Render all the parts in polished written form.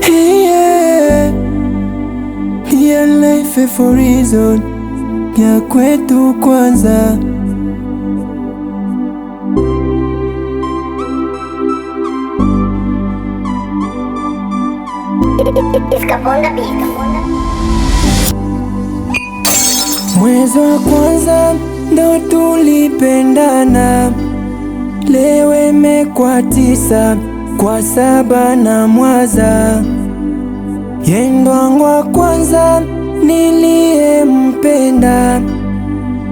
Yeah, yeah, life for reason ya kwetu kwanza. Mwezi wa kwanza ndo tulipendana, leo imekuwa 9 kwa 7 na mwaza. Yendo wangu wa kwanza niliyempenda,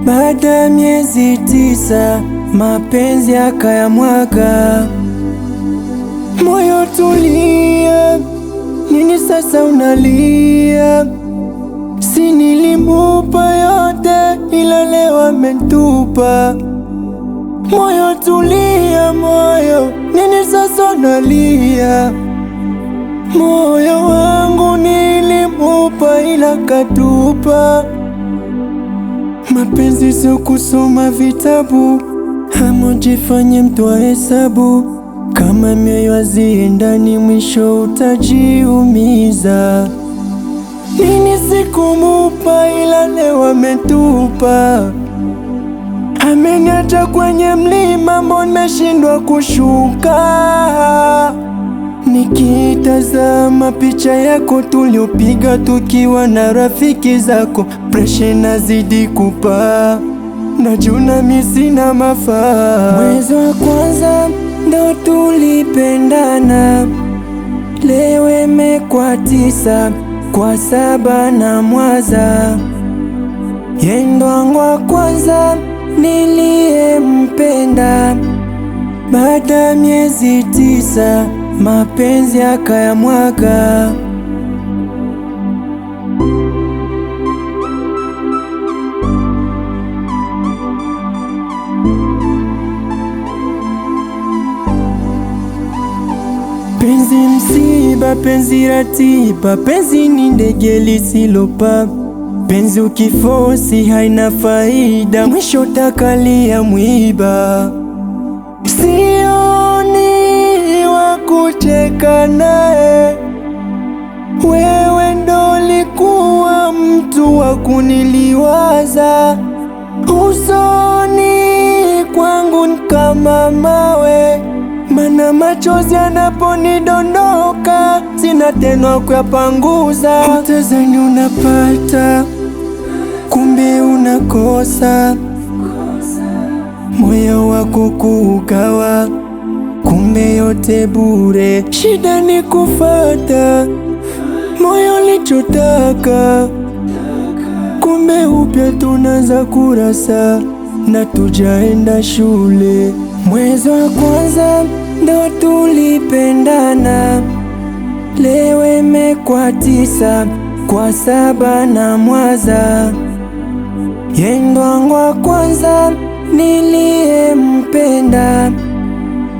baada ya miezi 9 mapenzi yakayamwaga. Moyo tulia, nini sasa unalia? Si nilimupa yote ila leo amenitupa. Moyo tulia, moyo, nini sasa unalia? Moyo wangu nilimupa ila katupa. Mapenzi sio kusoma vitabu, hamujifanye mtu wa hesabu. Kama mioyo haziendani mwisho utajiumiza. Nini sikumupa ila leo ametupa. Ameniacha kwenye mlima, mbona shindwa kushuka? Nikitazama picha yako tuliopiga tukiwa na rafiki zako, presha inazidi kupaa, najuna mimi sina mafaa. Mwezi wa kwanza ndo tulipendana, leo imekuwa 9 kwa 7 na mwaza. Yendo wangu wa kwanza niliyempenda, baada ya miezi 9 mapenzi yakayamwaga. Penzi msiba, penzi ratiba, penzi ni ndege lisilopa. Penzi ukifosi haina faida, mwisho takalia mwiba. Sioni wa kucheka naye, wewe ndo likuwa mtu wa kuniliwaza. Usoni kwangu ni kama mawe, mana machozi yanaponidondoka sina tena kuyapanguza. Utazani unapata, kumbe unakosa. Moyo wako kuugawa, kumbe yote bure. Shida ni kufata moyo lichotaka, kumbe upya tunaanza kurasa na tujaenda shule. Mwezi wa kwanza ndo tulipendana, leo imekuwa 9 kwa 7 na mwaza. Yendo wangu wa kwanza niliyempenda,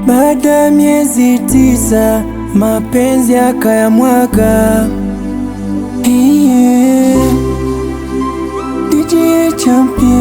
baada ya miezi 9 mapenzi yakayamwaga. Yeah. DJ Champion.